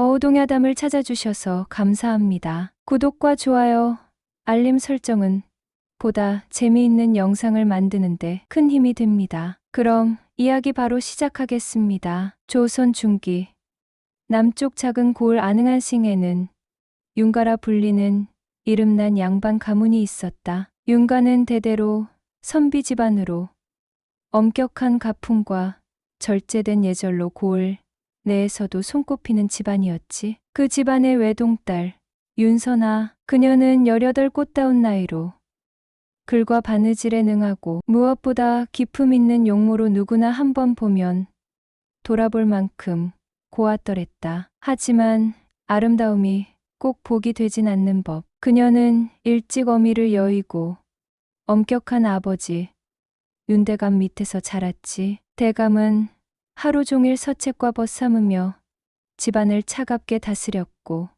어우동야담을 찾아주셔서 감사합니다. 구독과 좋아요, 알림 설정은 보다 재미있는 영상을 만드는데 큰 힘이 됩니다. 그럼 이야기 바로 시작하겠습니다. 조선 중기 남쪽 작은 고을 아능한싱에는 윤가라 불리는 이름난 양반 가문이 있었다. 윤가는 대대로 선비 집안으로 엄격한 가풍과 절제된 예절로 고을 내에서도 손꼽히는 집안이었지. 그 집안의 외동딸 윤선아, 그녀는 18 꽃다운 나이로 글과 바느질에 능하고 무엇보다 기품 있는 용모로 누구나 한번 보면 돌아볼 만큼 고왔더랬다. 하지만 아름다움이 꼭 복이 되진 않는 법. 그녀는 일찍 어미를 여의고 엄격한 아버지 윤대감 밑에서 자랐지. 대감은 하루 종일 서책과 벗삼으며 집안을 차갑게 다스렸고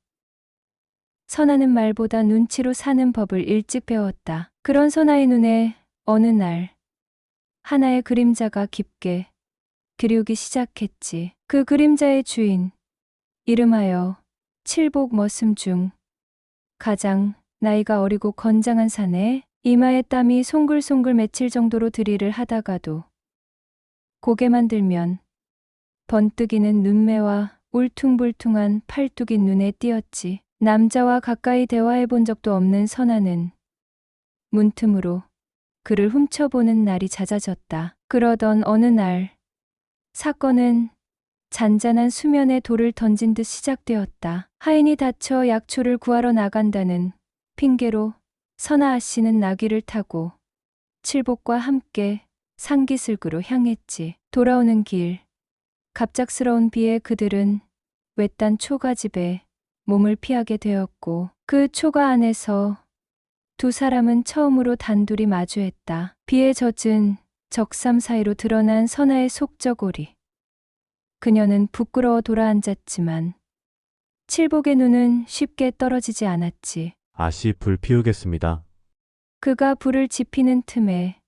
선하는 말보다 눈치로 사는 법을 일찍 배웠다. 그런 선아의 눈에 어느 날 하나의 그림자가 깊게 들이우기 시작했지. 그 그림자의 주인, 이름하여 칠복 머슴 중 가장 나이가 어리고 건장한 사내, 이마에 땀이 송글송글 맺힐 정도로 들이를 하다가도 고개만 들면 번뜩이는 눈매와 울퉁불퉁한 팔뚝이 눈에 띄었지. 남자와 가까이 대화해 본 적도 없는 선아는 문틈으로 그를 훔쳐보는 날이 잦아졌다. 그러던 어느 날 사건은 잔잔한 수면에 돌을 던진 듯 시작되었다. 하인이 다쳐 약초를 구하러 나간다는 핑계로 선아 아씨는 나귀를 타고 칠복과 함께 상기슬구로 향했지. 돌아오는 길 갑작스러운 비에 그들은 외딴 초가집에 몸을 피하게 되었고 그 초가 안에서 두 사람은 처음으로 단둘이 마주했다. 비에 젖은 적삼 사이로 드러난 선아의 속저고리. 그녀는 부끄러워 돌아앉았지만 칠복의 눈은 쉽게 떨어지지 않았지. 아씨, 불 피우겠습니다. 그가 불을 지피는 틈에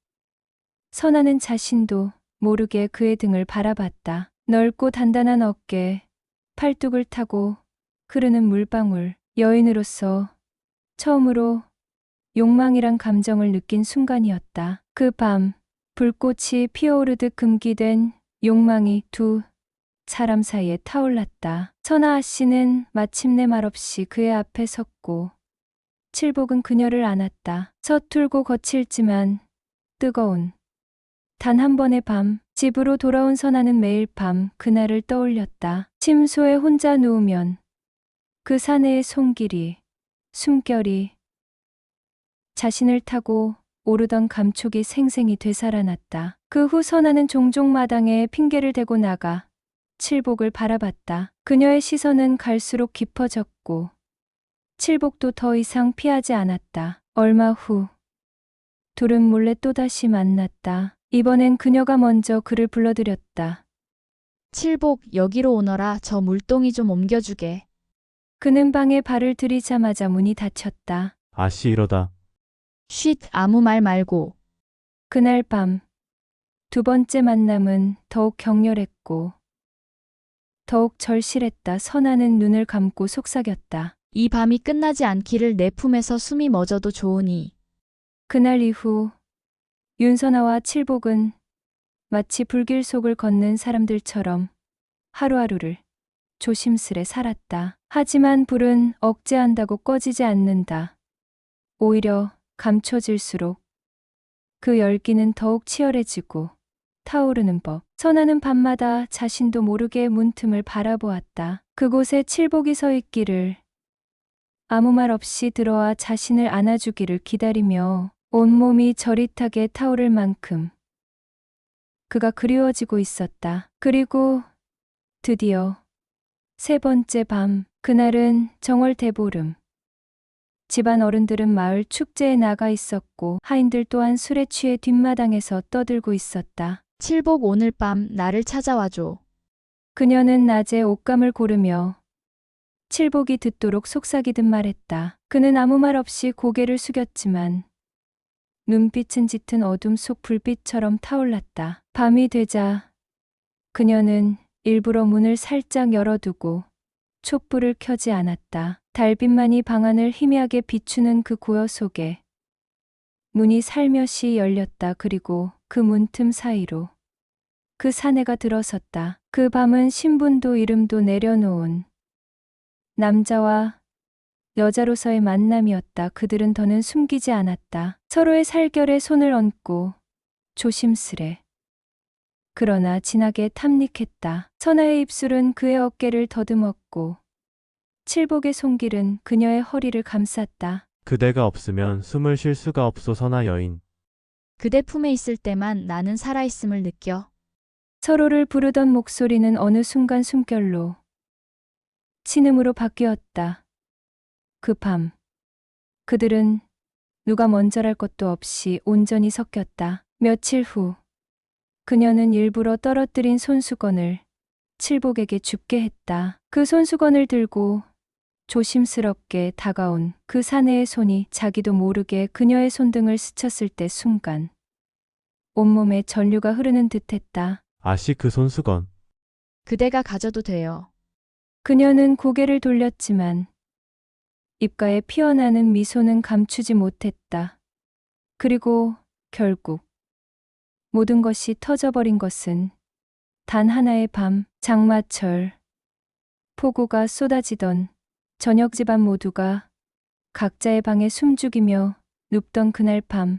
선아는 자신도 모르게 그의 등을 바라봤다. 넓고 단단한 어깨, 팔뚝을 타고 흐르는 물방울, 여인으로서 처음으로 욕망이란 감정을 느낀 순간이었다. 그 밤, 불꽃이 피어오르듯 금기된 욕망이 두 사람 사이에 타올랐다. 선아 아씨는 마침내 말없이 그의 앞에 섰고 칠복은 그녀를 안았다. 서툴고 거칠지만 뜨거운 단 한 번의 밤, 집으로 돌아온 선아는 매일 밤 그날을 떠올렸다. 침소에 혼자 누우면 그 사내의 손길이, 숨결이 자신을 타고 오르던 감촉이 생생히 되살아났다. 그 후 선아는 종종 마당에 핑계를 대고 나가 칠복을 바라봤다. 그녀의 시선은 갈수록 깊어졌고 칠복도 더 이상 피하지 않았다. 얼마 후 둘은 몰래 또다시 만났다. 이번엔 그녀가 먼저 그를 불러들였다. 칠복, 여기로 오너라. 저 물동이 좀 옮겨주게. 그는 방에 발을 들이자마자 문이 닫혔다. 아씨, 이러다. 쉿, 아무 말 말고. 그날 밤 두 번째 만남은 더욱 격렬했고 더욱 절실했다. 선아는 눈을 감고 속삭였다. 이 밤이 끝나지 않기를. 내 품에서 숨이 멎어도 좋으니. 그날 이후 윤선아와 칠복은 마치 불길 속을 걷는 사람들처럼 하루하루를 조심스레 살았다. 하지만 불은 억제한다고 꺼지지 않는다. 오히려 감춰질수록 그 열기는 더욱 치열해지고 타오르는 법. 선아는 밤마다 자신도 모르게 문틈을 바라보았다. 그곳에 칠복이 서 있기를, 아무 말 없이 들어와 자신을 안아주기를 기다리며 온몸이 저릿하게 타오를 만큼 그가 그리워지고 있었다. 그리고 드디어 세 번째 밤, 그날은 정월 대보름. 집안 어른들은 마을 축제에 나가 있었고 하인들 또한 술에 취해 뒷마당에서 떠들고 있었다. 칠복, 오늘 밤 나를 찾아와줘. 그녀는 낮에 옷감을 고르며 칠복이 듣도록 속삭이듯 말했다. 그는 아무 말 없이 고개를 숙였지만 눈빛은 짙은 어둠 속 불빛처럼 타올랐다. 밤이 되자 그녀는 일부러 문을 살짝 열어두고 촛불을 켜지 않았다. 달빛만이 방안을 희미하게 비추는 그 고요 속에 문이 살며시 열렸다. 그리고 그 문틈 사이로 그 사내가 들어섰다. 그 밤은 신분도 이름도 내려놓은 남자와 여자로서의 만남이었다. 그들은 더는 숨기지 않았다. 서로의 살결에 손을 얹고 조심스레 그러나 진하게 탐닉했다. 선아의 입술은 그의 어깨를 더듬었고 칠복의 손길은 그녀의 허리를 감쌌다. 그대가 없으면 숨을 쉴 수가 없소 선아 여인. 그대 품에 있을 때만 나는 살아있음을 느껴. 서로를 부르던 목소리는 어느 순간 숨결로 신음으로 바뀌었다. 그 밤 그들은 누가 먼저랄 것도 없이 온전히 섞였다. 며칠 후 그녀는 일부러 떨어뜨린 손수건을 칠복에게 줍게 했다. 그 손수건을 들고 조심스럽게 다가온 그 사내의 손이 자기도 모르게 그녀의 손등을 스쳤을 때 순간 온몸에 전류가 흐르는 듯했다. 아씨 그 손수건. 그대가 가져도 돼요. 그녀는 고개를 돌렸지만 입가에 피어나는 미소는 감추지 못했다. 그리고 결국 모든 것이 터져버린 것은 단 하나의 밤, 장마철, 폭우가 쏟아지던 저녁 집안 모두가 각자의 방에 숨죽이며 눕던 그날 밤,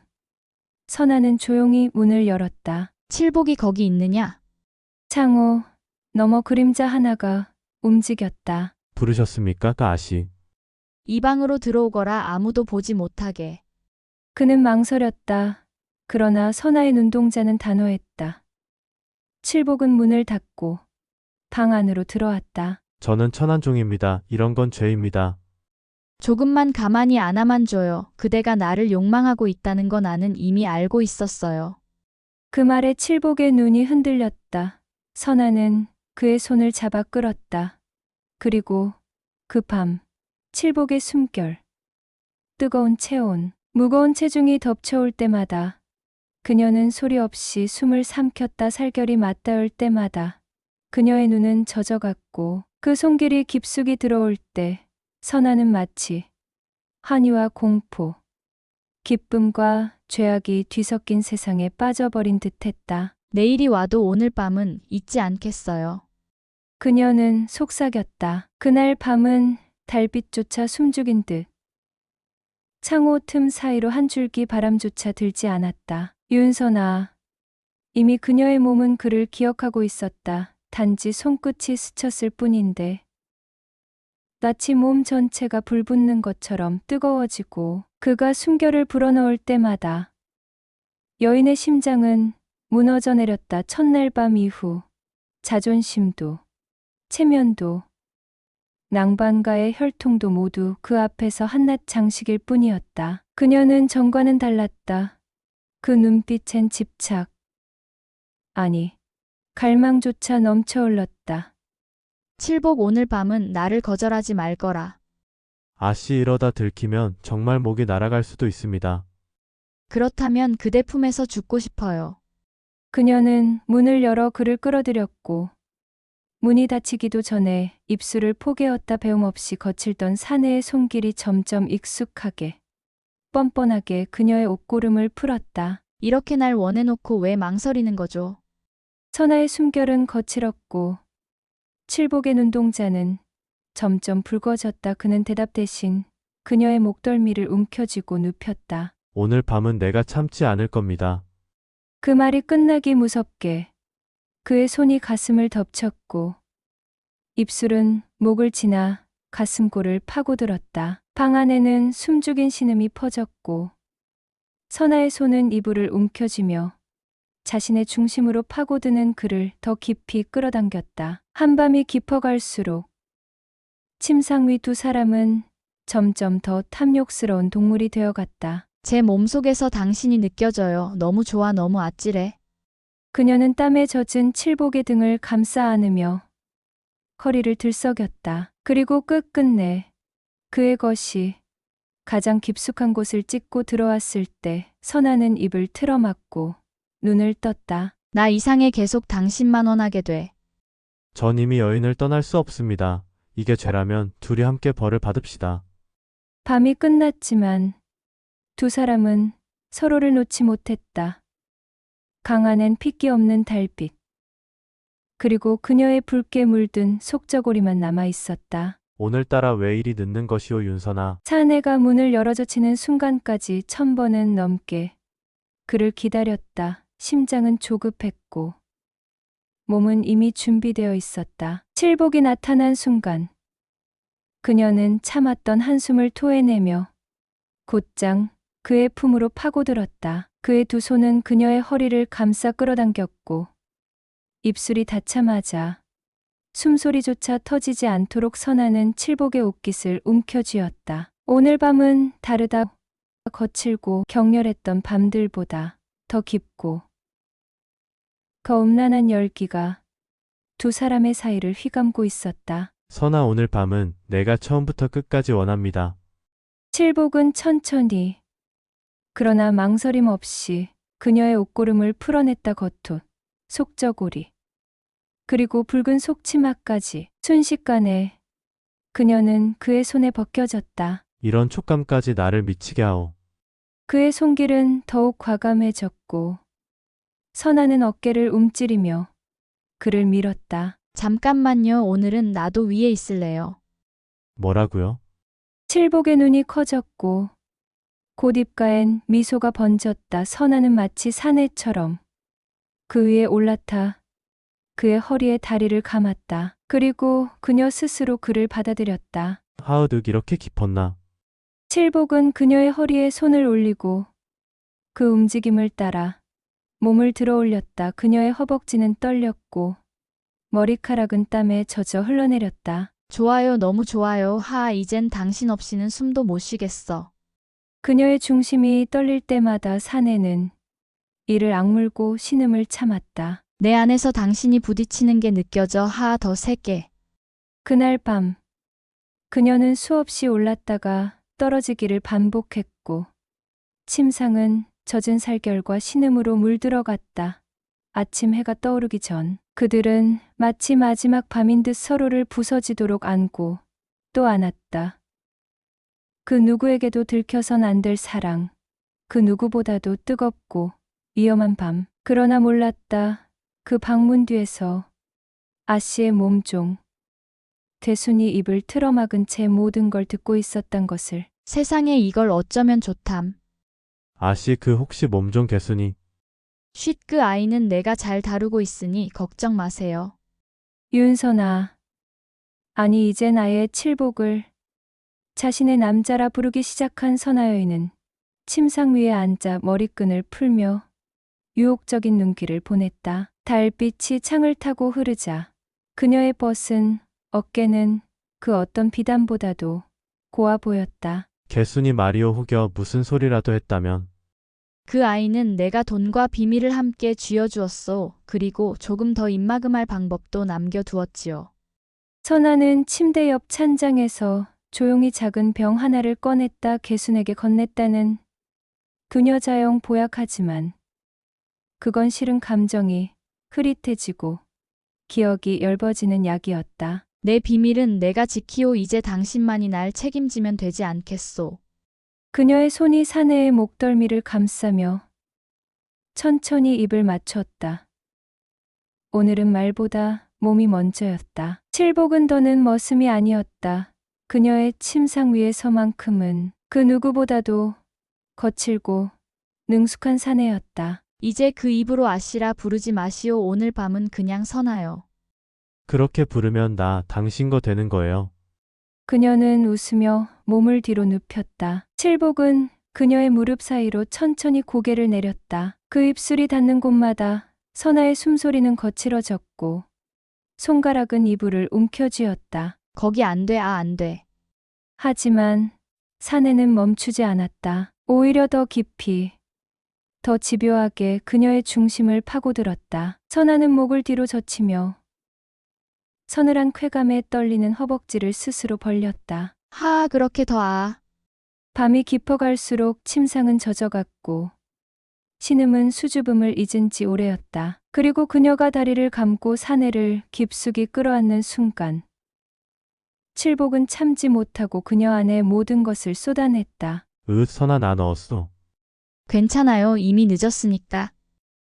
선아는 조용히 문을 열었다. 칠복이 거기 있느냐? 창호 너머 그림자 하나가 움직였다. 부르셨습니까 아씨? 이 방으로 들어오거라. 아무도 보지 못하게. 그는 망설였다. 그러나 선아의 눈동자는 단호했다. 칠복은 문을 닫고 방 안으로 들어왔다. 저는 천한종입니다. 이런 건 죄입니다. 조금만 가만히 안아만 줘요. 그대가 나를 욕망하고 있다는 건 나는 이미 알고 있었어요. 그 말에 칠복의 눈이 흔들렸다. 선아는 그의 손을 잡아 끌었다. 그리고 그 밤 칠복의 숨결, 뜨거운 체온, 무거운 체중이 덮쳐올 때마다 그녀는 소리 없이 숨을 삼켰다. 살결이 맞닿을 때마다 그녀의 눈은 젖어갔고 그 손길이 깊숙이 들어올 때 선아는 마치 환희와 공포, 기쁨과 죄악이 뒤섞인 세상에 빠져버린 듯했다. 내일이 와도 오늘 밤은 잊지 않겠어요. 그녀는 속삭였다. 그날 밤은 달빛조차 숨죽인 듯 창호 틈 사이로 한 줄기 바람조차 들지 않았다. 윤선아. 이미 그녀의 몸은 그를 기억하고 있었다. 단지 손끝이 스쳤을 뿐인데 마치 몸 전체가 불붙는 것처럼 뜨거워지고 그가 숨결을 불어넣을 때마다 여인의 심장은 무너져 내렸다. 첫날 밤 이후 자존심도 체면도 낭반가의 혈통도 모두 그 앞에서 한낱 장식일 뿐이었다. 그녀는 전과는 달랐다. 그 눈빛엔 집착, 아니 갈망조차 넘쳐흘렀다. 칠복 오늘 밤은 나를 거절하지 말거라. 아씨 이러다 들키면 정말 목이 날아갈 수도 있습니다. 그렇다면 그대 품에서 죽고 싶어요. 그녀는 문을 열어 그를 끌어들였고 문이 닫히기도 전에 입술을 포개었다. 배움없이 거칠던 사내의 손길이 점점 익숙하게 뻔뻔하게 그녀의 옷고름을 풀었다. 이렇게 날 원해놓고 왜 망설이는 거죠? 선아의 숨결은 거칠었고 칠복의 눈동자는 점점 붉어졌다. 그는 대답 대신 그녀의 목덜미를 움켜쥐고 눕혔다. 오늘 밤은 내가 참지 않을 겁니다. 그 말이 끝나기 무섭게 그의 손이 가슴을 덮쳤고 입술은 목을 지나 가슴골을 파고들었다. 방 안에는 숨죽인 신음이 퍼졌고 선아의 손은 이불을 움켜쥐며 자신의 중심으로 파고드는 그를 더 깊이 끌어당겼다. 한밤이 깊어갈수록 침상 위 두 사람은 점점 더 탐욕스러운 동물이 되어갔다. 제 몸속에서 당신이 느껴져요. 너무 좋아, 너무 아찔해. 그녀는 땀에 젖은 칠복의 등을 감싸 안으며 허리를 들썩였다. 그리고 끝끝내 그의 것이 가장 깊숙한 곳을 찍고 들어왔을 때 선아는 입을 틀어막고 눈을 떴다. 나 이상해. 계속 당신만 원하게 돼. 전 이미 여인을 떠날 수 없습니다. 이게 죄라면 둘이 함께 벌을 받읍시다. 밤이 끝났지만 두 사람은 서로를 놓지 못했다. 강 안엔 핏기 없는 달빛. 그리고 그녀의 붉게 물든 속저고리만 남아 있었다. 오늘따라 왜 이리 늦는 것이오 윤선아. 사내가 문을 열어젖히는 순간까지 1000번은 넘게 그를 기다렸다. 심장은 조급했고 몸은 이미 준비되어 있었다. 칠복이 나타난 순간 그녀는 참았던 한숨을 토해내며 곧장 그의 품으로 파고들었다. 그의 두 손은 그녀의 허리를 감싸 끌어당겼고 입술이 닿자마자 숨소리조차 터지지 않도록 선하는 칠복의 옷깃을 움켜쥐었다. 오늘 밤은 다르다. 거칠고 격렬했던 밤들보다 더 깊고 음란한 열기가 두 사람의 사이를 휘감고 있었다. 선아 오늘 밤은 내가 처음부터 끝까지 원합니다. 칠복은 천천히 그러나 망설임 없이 그녀의 옷고름을 풀어냈다. 겉옷, 속저고리, 그리고 붉은 속치마까지 순식간에 그녀는 그의 손에 벗겨졌다. 이런 촉감까지 나를 미치게 하오. 그의 손길은 더욱 과감해졌고 선아는 어깨를 움츠리며 그를 밀었다. 잠깐만요. 오늘은 나도 위에 있을래요. 뭐라고요? 칠복의 눈이 커졌고 곧 입가엔 미소가 번졌다. 선아는 마치 사내처럼 그 위에 올라타 그의 허리에 다리를 감았다. 그리고 그녀 스스로 그를 받아들였다. 하으득 이렇게 깊었나? 칠복은 그녀의 허리에 손을 올리고 그 움직임을 따라 몸을 들어 올렸다. 그녀의 허벅지는 떨렸고 머리카락은 땀에 젖어 흘러내렸다. 좋아요. 너무 좋아요. 이젠 당신 없이는 숨도 못 쉬겠어. 그녀의 중심이 떨릴 때마다 사내는 이를 악물고 신음을 참았다. 내 안에서 당신이 부딪히는 게 느껴져. 더 세게. 그날 밤 그녀는 수없이 올랐다가 떨어지기를 반복했고 침상은 젖은 살결과 신음으로 물들어갔다. 아침 해가 떠오르기 전 그들은 마치 마지막 밤인 듯 서로를 부서지도록 안고 또 안았다. 그 누구에게도 들켜선 안 될 사랑, 그 누구보다도 뜨겁고 위험한 밤. 그러나 몰랐다. 그 방문 뒤에서 아씨의 몸종, 대순이 입을 틀어막은 채 모든 걸 듣고 있었단 것을. 세상에 이걸 어쩌면 좋담. 아씨 그 혹시 몸종 개순이. 쉿 그 아이는 내가 잘 다루고 있으니 걱정 마세요. 윤선아. 아니 이제 나의 칠복을 자신의 남자라 부르기 시작한 선하여인은 침상 위에 앉아 머리끈을 풀며 유혹적인 눈길을 보냈다. 달빛이 창을 타고 흐르자 그녀의 벗은 어깨는 그 어떤 비단보다도 고와 보였다. 개순이 마리오 후겨 무슨 소리라도 했다면. 그 아이는 내가 돈과 비밀을 함께 쥐어주었소. 그리고 조금 더 입막음할 방법도 남겨두었지요. 선아는 침대 옆 찬장에서 조용히 작은 병 하나를 꺼냈다. 개순에게 건넸다는 그녀자용 보약하지만 그건 실은 감정이 흐릿해지고 기억이 엷어지는 약이었다. 내 비밀은 내가 지키오. 이제 당신만이 날 책임지면 되지 않겠소. 그녀의 손이 사내의 목덜미를 감싸며 천천히 입을 맞췄다. 오늘은 말보다 몸이 먼저였다. 칠복은 더는 머슴이 아니었다. 그녀의 침상 위에서만큼은 그 누구보다도 거칠고 능숙한 사내였다. 이제 그 입으로 아씨라 부르지 마시오. 오늘 밤은 그냥 선하여. 그렇게 부르면 나 당신 거 되는 거예요. 그녀는 웃으며 몸을 뒤로 눕혔다. 칠복은 그녀의 무릎 사이로 천천히 고개를 내렸다. 그 입술이 닿는 곳마다 선아의 숨소리는 거칠어졌고 손가락은 이불을 움켜쥐었다. 거기 안 돼. 안 돼. 하지만 사내는 멈추지 않았다. 오히려 더 깊이, 더 집요하게 그녀의 중심을 파고들었다. 선아는 목을 뒤로 젖히며 서늘한 쾌감에 떨리는 허벅지를 스스로 벌렸다. 그렇게 더 밤이 깊어갈수록 침상은 젖어갔고 신음은 수줍음을 잊은 지 오래였다. 그리고 그녀가 다리를 감고 사내를 깊숙이 끌어안는 순간 칠복은 참지 못하고 그녀 안에 모든 것을 쏟아냈다. 선아 나 넣었어. 괜찮아요. 이미 늦었으니까.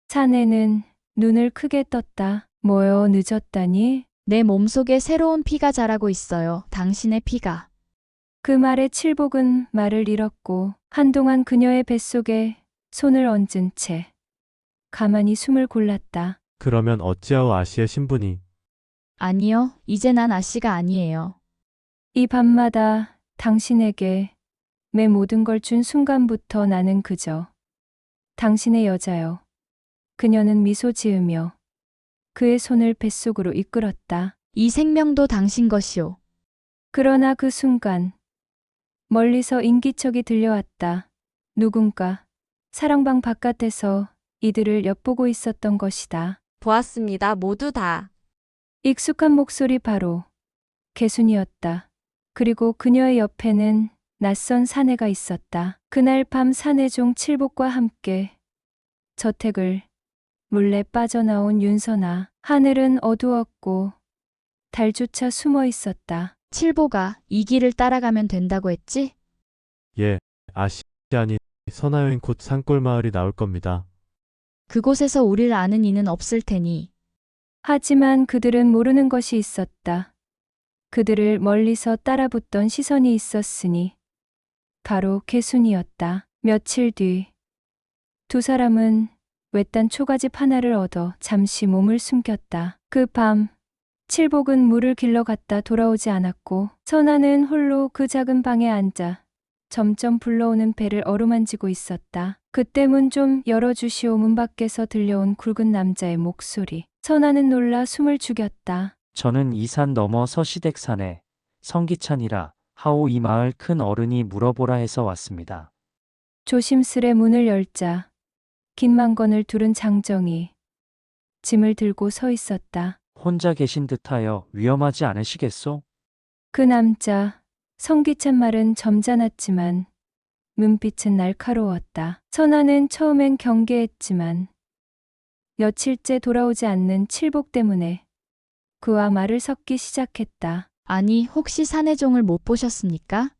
사내는 눈을 크게 떴다. 뭐요, 늦었다니? 내 몸속에 새로운 피가 자라고 있어요. 당신의 피가. 그 말에 칠복은 말을 잃었고 한동안 그녀의 뱃속에 손을 얹은 채 가만히 숨을 골랐다. 그러면 어찌하오 아씨의 신분이? 아니요. 이제 난 아씨가 아니에요. 이 밤마다 당신에게 내 모든 걸 준 순간부터 나는 그저 당신의 여자요. 그녀는 미소 지으며 그의 손을 뱃속으로 이끌었다. 이 생명도 당신 것이오. 그러나 그 순간 멀리서 인기척이 들려왔다. 누군가 사랑방 바깥에서 이들을 엿보고 있었던 것이다. 보았습니다. 모두 다. 익숙한 목소리 바로 개순이었다. 그리고 그녀의 옆에는 낯선 사내가 있었다. 그날 밤 사내종 칠복과 함께 저택을 몰래 빠져나온 윤선아. 하늘은 어두웠고 달조차 숨어 있었다. 칠보가 이 길을 따라가면 된다고 했지? 예, 아씨 아니 선아 여인 곧 산골 마을이 나올 겁니다. 그곳에서 우리를 아는 이는 없을 테니. 하지만 그들은 모르는 것이 있었다. 그들을 멀리서 따라붙던 시선이 있었으니 바로 개순이었다. 며칠 뒤 두 사람은 외딴 초가집 하나를 얻어 잠시 몸을 숨겼다. 그 밤 칠복은 물을 길러 갔다 돌아오지 않았고 선아는 홀로 그 작은 방에 앉아 점점 불러오는 배를 어루만지고 있었다. 그때 문 좀 열어주시오. 문 밖에서 들려온 굵은 남자의 목소리. 선아는 놀라 숨을 죽였다. 저는 이 산 너머 서시댁산에 성기찬이라 하오 이 마을 큰 어른이 물어보라 해서 왔습니다. 조심스레 문을 열자 긴 망건을 두른 장정이 짐을 들고 서 있었다. 혼자 계신 듯하여 위험하지 않으시겠소? 그 남자 성기찬 말은 점잖았지만 눈빛은 날카로웠다. 선아는 처음엔 경계했지만 며칠째 돌아오지 않는 칠복 때문에 그와 말을 섞기 시작했다. 아니, 혹시 사내종을 못 보셨습니까?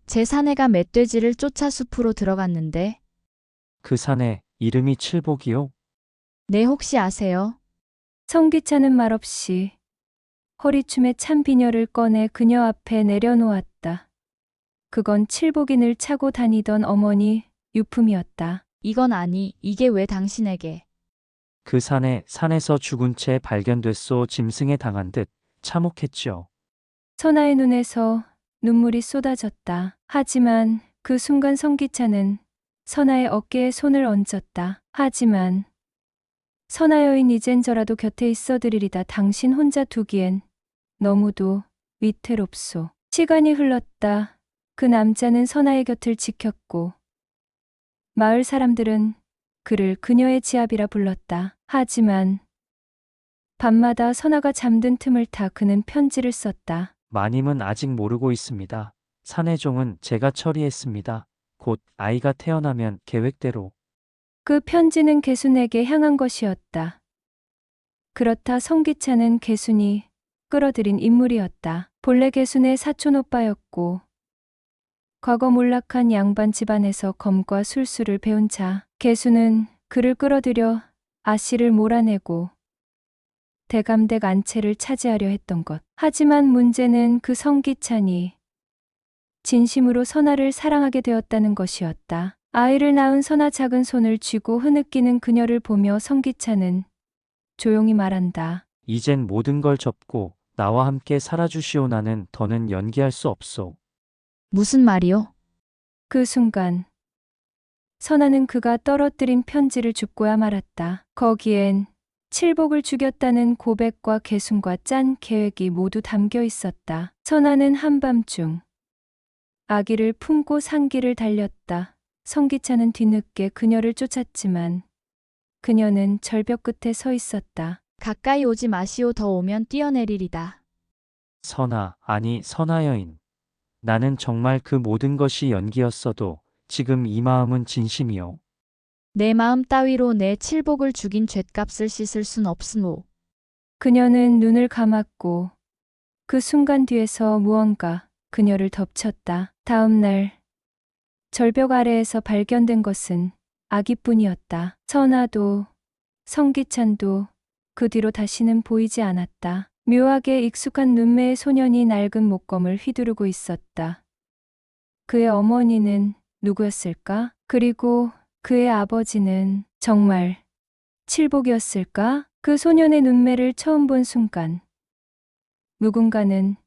제 사내가 멧돼지를 쫓아 숲으로 들어갔는데. 그 산에 이름이 칠복이요? 네, 혹시 아세요? 성기찬은 말없이 허리춤에 찬 비녀를 꺼내 그녀 앞에 내려놓았다. 그건 칠복이 늘 차고 다니던 어머니 유품이었다. 이건 아니, 이게 왜 당신에게? 그 산에서 죽은 채 발견됐소. 짐승에 당한 듯 참혹했지요. 선아의 눈에서 눈물이 쏟아졌다. 하지만 그 순간 성기찬은 선아의 어깨에 손을 얹었다. 하지만 선아 여인 이젠 저라도 곁에 있어드리리다. 당신 혼자 두기엔 너무도 위태롭소. 시간이 흘렀다. 그 남자는 선아의 곁을 지켰고 마을 사람들은 그를 그녀의 지압이라 불렀다. 하지만 밤마다 선아가 잠든 틈을 타 그는 편지를 썼다. 마님은 아직 모르고 있습니다. 산의 종은 제가 처리했습니다. 곧 아이가 태어나면 계획대로. 그 편지는 개순에게 향한 것이었다. 그렇다 성기찬은 개순이 끌어들인 인물이었다. 본래 개순의 사촌 오빠였고 과거 몰락한 양반 집안에서 검과 술수를 배운 자. 개순은 그를 끌어들여 아씨를 몰아내고 대감댁 안채를 차지하려 했던 것. 하지만 문제는 그 성기찬이 진심으로 선아를 사랑하게 되었다는 것이었다. 아이를 낳은 선아 작은 손을 쥐고 흐느끼는 그녀를 보며 성기찬은 조용히 말한다. 이젠 모든 걸 접고 나와 함께 살아주시오. 나는 더는 연기할 수 없소. 무슨 말이요? 그 순간 선아는 그가 떨어뜨린 편지를 줍고야 말았다. 거기엔 칠복을 죽였다는 고백과 개순과 짠 계획이 모두 담겨 있었다. 선아는 한밤중 아기를 품고 산길을 달렸다. 성기찬은 뒤늦게 그녀를 쫓았지만 그녀는 절벽 끝에 서 있었다. 가까이 오지 마시오. 더 오면 뛰어내리리다. 선아, 아니 선아 여인. 나는 정말 그 모든 것이 연기였어도 지금 이 마음은 진심이요. 내 마음 따위로 내 칠복을 죽인 죗값을 씻을 순 없으오. 그녀는 눈을 감았고 그 순간 뒤에서 무언가 그녀를 덮쳤다. 다음 날 절벽 아래에서 발견된 것은 아기뿐이었다. 선아도 성기찬도 그 뒤로 다시는 보이지 않았다. 묘하게 익숙한 눈매의 소년이 낡은 목검을 휘두르고 있었다. 그의 어머니는 누구였을까? 그리고 그의 아버지는 정말 칠복이었을까? 그 소년의 눈매를 처음 본 순간 누군가는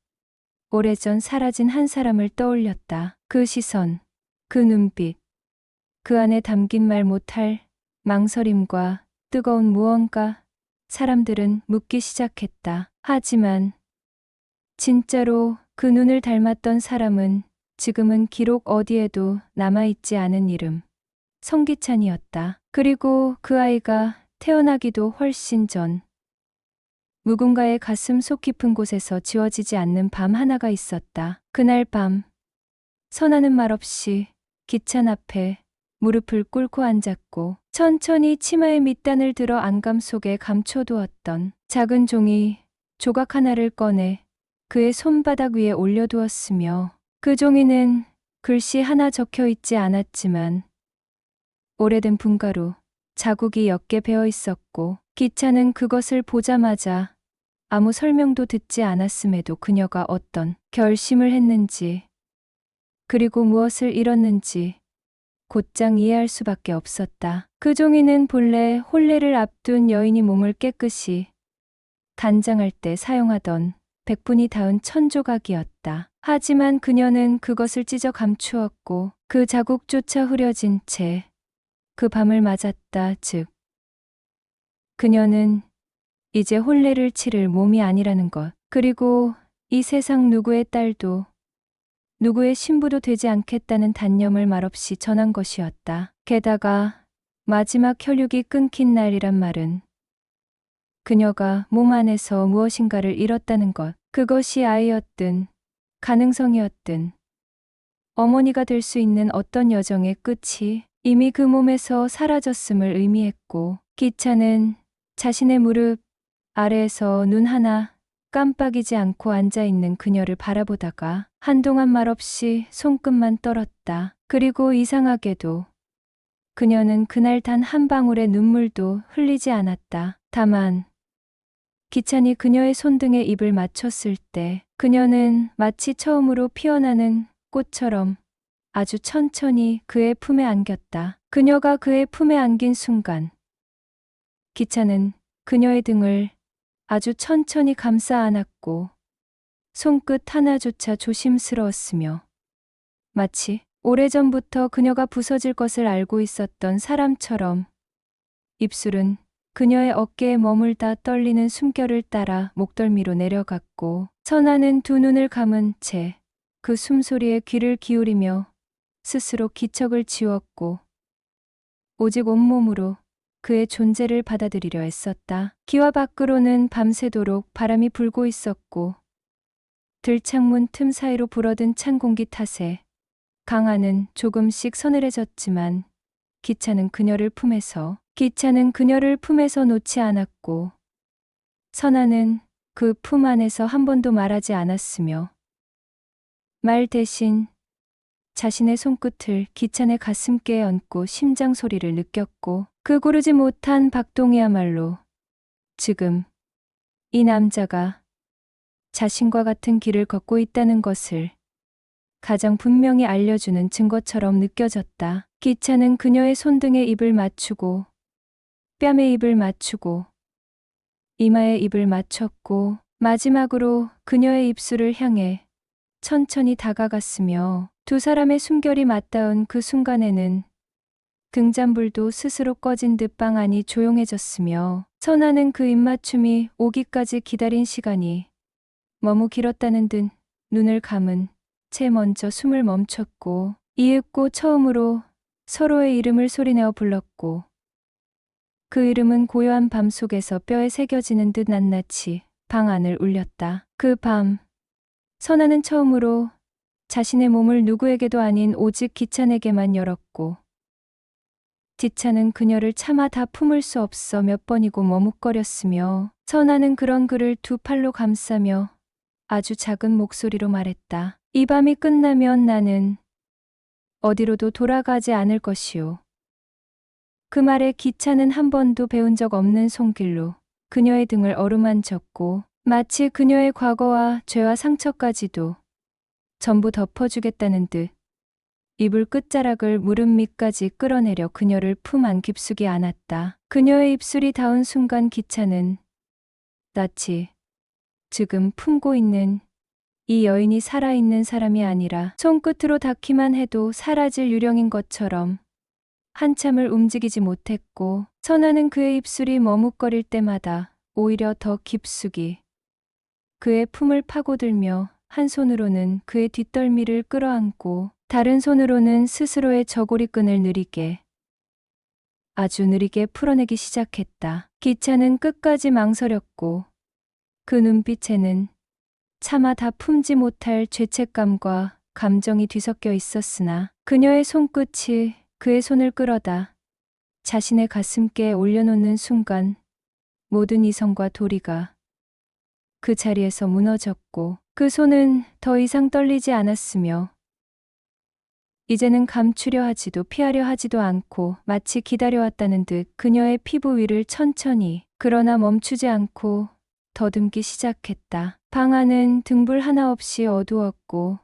오래전 사라진 한 사람을 떠올렸다. 그 시선, 그 눈빛, 그 안에 담긴 말 못할 망설임과 뜨거운 무언가. 사람들은 묻기 시작했다. 하지만 진짜로 그 눈을 닮았던 사람은 지금은 기록 어디에도 남아있지 않은 이름, 성기찬이었다. 그리고 그 아이가 태어나기도 훨씬 전 누군가의 가슴 속 깊은 곳에서 지워지지 않는 밤 하나가 있었다. 그날 밤 선아는 말없이 기찬 앞에 무릎을 꿇고 앉았고 천천히 치마의 밑단을 들어 안감 속에 감춰두었던 작은 종이 조각 하나를 꺼내 그의 손바닥 위에 올려두었으며 그 종이는 글씨 하나 적혀 있지 않았지만 오래된 분가루, 자국이 옅게 배어 있었고 기찬은 그것을 보자마자 아무 설명도 듣지 않았음에도 그녀가 어떤 결심을 했는지 그리고 무엇을 잃었는지 곧장 이해할 수밖에 없었다. 그 종이는 본래 혼례를 앞둔 여인이 몸을 깨끗이 단장할 때 사용하던 100분이 닿은 천조각이었다. 하지만 그녀는 그것을 찢어 감추었고 그 자국조차 흐려진 채 그 밤을 맞았다. 즉, 그녀는 이제 혼례를 치를 몸이 아니라는 것. 그리고 이 세상 누구의 딸도 누구의 신부도 되지 않겠다는 단념을 말없이 전한 것이었다. 게다가 마지막 혈육이 끊긴 날이란 말은 그녀가 몸 안에서 무엇인가를 잃었다는 것. 그것이 아이였든 가능성이었든 어머니가 될 수 있는 어떤 여정의 끝이 이미 그 몸에서 사라졌음을 의미했고 기찬은 자신의 무릎 아래에서 눈 하나 깜빡이지 않고 앉아있는 그녀를 바라보다가 한동안 말없이 손끝만 떨었다. 그리고 이상하게도 그녀는 그날 단 한 방울의 눈물도 흘리지 않았다. 다만 기찬이 그녀의 손등에 입을 맞췄을 때 그녀는 마치 처음으로 피어나는 꽃처럼 아주 천천히 그의 품에 안겼다. 그녀가 그의 품에 안긴 순간 기찬은 그녀의 등을 아주 천천히 감싸 안았고 손끝 하나조차 조심스러웠으며 마치 오래전부터 그녀가 부서질 것을 알고 있었던 사람처럼 입술은 그녀의 어깨에 머물다 떨리는 숨결을 따라 목덜미로 내려갔고 선아는 두 눈을 감은 채 그 숨소리에 귀를 기울이며 스스로 기척을 지웠고 오직 온몸으로 그의 존재를 받아들이려 애썼다. 기와 밖으로는 밤새도록 바람이 불고 있었고 들창문 틈 사이로 불어든 찬 공기 탓에 강하는 조금씩 서늘해졌지만 기찬은 그녀를 품에서 놓지 않았고 선아는 그 품 안에서 한 번도 말하지 않았으며 말 대신 자신의 손끝을 기찬의 가슴께에 얹고 심장 소리를 느꼈고 그 고르지 못한 박동이야말로 지금 이 남자가 자신과 같은 길을 걷고 있다는 것을 가장 분명히 알려주는 증거처럼 느껴졌다. 기찬은 그녀의 손등에 입을 맞추고 뺨에 입을 맞추고 이마에 입을 맞췄고 마지막으로 그녀의 입술을 향해 천천히 다가갔으며 두 사람의 숨결이 맞닿은 그 순간에는 등잔불도 스스로 꺼진 듯 방 안이 조용해졌으며 선아는 그 입맞춤이 오기까지 기다린 시간이 너무 길었다는 듯 눈을 감은 채 먼저 숨을 멈췄고 이윽고 처음으로 서로의 이름을 소리내어 불렀고 그 이름은 고요한 밤 속에서 뼈에 새겨지는 듯 낱낱이 방 안을 울렸다. 그 밤 선아는 처음으로 자신의 몸을 누구에게도 아닌 오직 기찬에게만 열었고 기찬은 그녀를 차마 다 품을 수 없어 몇 번이고 머뭇거렸으며 선아는 그런 그를 두 팔로 감싸며 아주 작은 목소리로 말했다. 이 밤이 끝나면 나는 어디로도 돌아가지 않을 것이오. 그 말에 기차는 한 번도 배운 적 없는 손길로 그녀의 등을 어루만졌고 마치 그녀의 과거와 죄와 상처까지도 전부 덮어주겠다는 듯 이불 끝자락을 무릎 밑까지 끌어내려 그녀를 품 안 깊숙이 안았다. 그녀의 입술이 닿은 순간 기차는 낯이 지금 품고 있는 이 여인이 살아있는 사람이 아니라 손끝으로 닿기만 해도 사라질 유령인 것처럼 한참을 움직이지 못했고 선아는 그의 입술이 머뭇거릴 때마다 오히려 더 깊숙이 그의 품을 파고들며 한 손으로는 그의 뒷덜미를 끌어안고 다른 손으로는 스스로의 저고리끈을 느리게 아주 느리게 풀어내기 시작했다. 기차는 끝까지 망설였고 그 눈빛에는 차마 다 품지 못할 죄책감과 감정이 뒤섞여 있었으나 그녀의 손끝이 그의 손을 끌어다 자신의 가슴께 올려놓는 순간 모든 이성과 도리가 그 자리에서 무너졌고 그 손은 더 이상 떨리지 않았으며 이제는 감추려 하지도 피하려 하지도 않고 마치 기다려왔다는 듯 그녀의 피부 위를 천천히 그러나 멈추지 않고 더듬기 시작했다. 방 안은 등불 하나 없이 어두웠고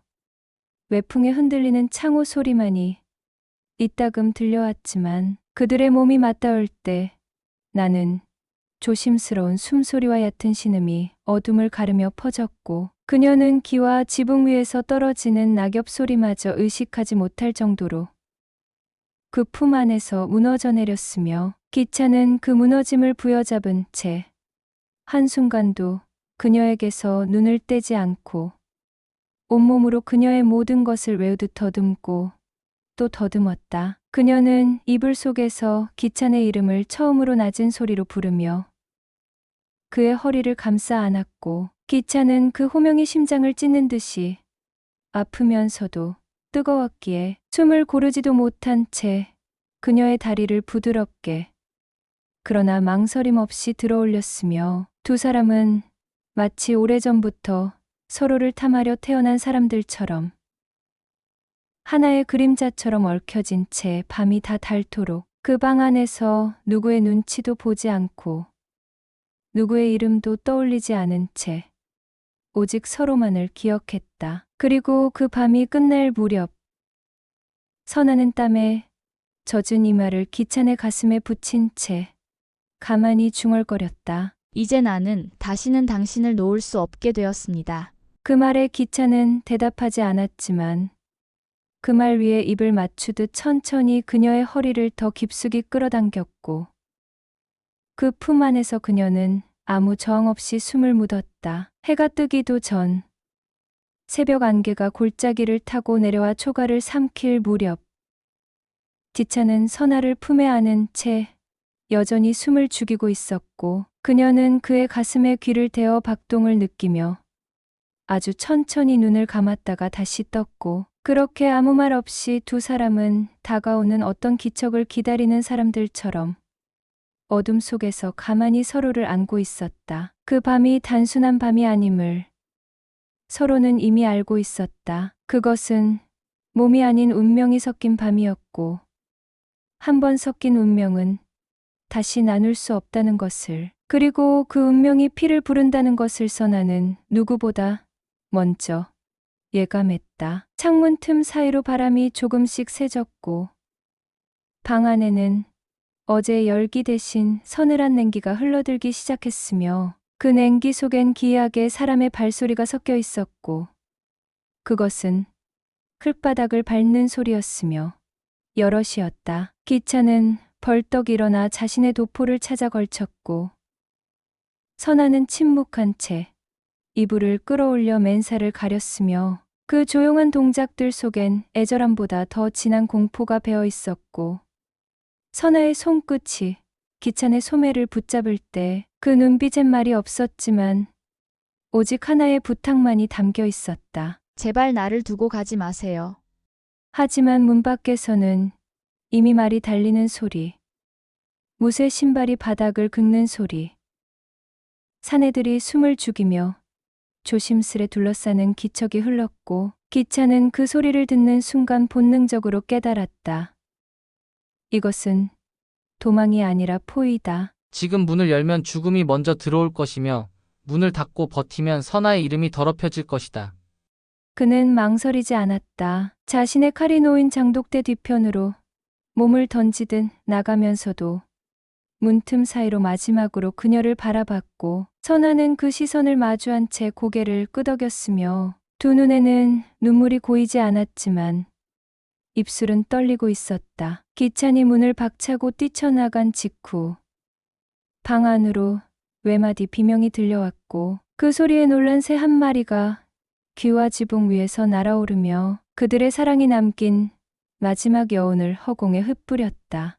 외풍에 흔들리는 창호 소리만이 이따금 들려왔지만 그들의 몸이 맞닿을 때 나는 조심스러운 숨소리와 얕은 신음이 어둠을 가르며 퍼졌고 그녀는 기와 지붕 위에서 떨어지는 낙엽 소리마저 의식하지 못할 정도로 그 품 안에서 무너져 내렸으며 기차는 그 무너짐을 부여잡은 채 한순간도 그녀에게서 눈을 떼지 않고 온몸으로 그녀의 모든 것을 외우듯 더듬고 또 더듬었다. 그녀는 이불 속에서 기찬의 이름을 처음으로 낮은 소리로 부르며 그의 허리를 감싸 안았고 기차는 그 호명이 심장을 찢는 듯이 아프면서도 뜨거웠기에 숨을 고르지도 못한 채 그녀의 다리를 부드럽게 그러나 망설임 없이 들어올렸으며 두 사람은 마치 오래전부터 서로를 탐하려 태어난 사람들처럼 하나의 그림자처럼 얽혀진 채 밤이 다 닳도록 그 방 안에서 누구의 눈치도 보지 않고 누구의 이름도 떠올리지 않은 채 오직 서로만을 기억했다. 그리고 그 밤이 끝날 무렵 선아는 땀에 젖은 이마를 기찬의 가슴에 붙인 채 가만히 중얼거렸다. 이제 나는 다시는 당신을 놓을 수 없게 되었습니다. 그 말에 기찬은 대답하지 않았지만 그 말 위에 입을 맞추듯 천천히 그녀의 허리를 더 깊숙이 끌어당겼고 그 품 안에서 그녀는 아무 저항 없이 숨을 묻었다. 해가 뜨기도 전 새벽 안개가 골짜기를 타고 내려와 초가를 삼킬 무렵 기차는 선아를 품에 안은 채 여전히 숨을 죽이고 있었고 그녀는 그의 가슴에 귀를 대어 박동을 느끼며 아주 천천히 눈을 감았다가 다시 떴고 그렇게 아무 말 없이 두 사람은 다가오는 어떤 기척을 기다리는 사람들처럼 어둠 속에서 가만히 서로를 안고 있었다. 그 밤이 단순한 밤이 아님을 서로는 이미 알고 있었다. 그것은 몸이 아닌 운명이 섞인 밤이었고 한 번 섞인 운명은 다시 나눌 수 없다는 것을 그리고 그 운명이 피를 부른다는 것을 선아는 누구보다 먼저 예감했다. 창문 틈 사이로 바람이 조금씩 새졌고 방 안에는 어제 열기 대신 서늘한 냉기가 흘러들기 시작했으며 그 냉기 속엔 기이하게 사람의 발소리가 섞여 있었고 그것은 흙바닥을 밟는 소리였으며 여럿이었다. 기차는 벌떡 일어나 자신의 도포를 찾아 걸쳤고 선아는 침묵한 채 이불을 끌어올려 맨살을 가렸으며 그 조용한 동작들 속엔 애절함보다 더 진한 공포가 배어 있었고 선아의 손끝이 기찬의 소매를 붙잡을 때 그 눈빛엔 말이 없었지만 오직 하나의 부탁만이 담겨 있었다. 제발 나를 두고 가지 마세요. 하지만 문 밖에서는 이미 말이 달리는 소리, 무쇠 신발이 바닥을 긁는 소리, 사내들이 숨을 죽이며 조심스레 둘러싸는 기척이 흘렀고 기차는 그 소리를 듣는 순간 본능적으로 깨달았다. 이것은 도망이 아니라 포위다. 지금 문을 열면 죽음이 먼저 들어올 것이며 문을 닫고 버티면 선아의 이름이 더럽혀질 것이다. 그는 망설이지 않았다. 자신의 칼이 놓인 장독대 뒤편으로 몸을 던지듯 나가면서도 문틈 사이로 마지막으로 그녀를 바라봤고 선아는 그 시선을 마주한 채 고개를 끄덕였으며 두 눈에는 눈물이 고이지 않았지만 입술은 떨리고 있었다. 기찬이 문을 박차고 뛰쳐나간 직후 방 안으로 외마디 비명이 들려왔고 그 소리에 놀란 새 한 마리가 귀와 지붕 위에서 날아오르며 그들의 사랑이 남긴 마지막 여운을 허공에 흩뿌렸다.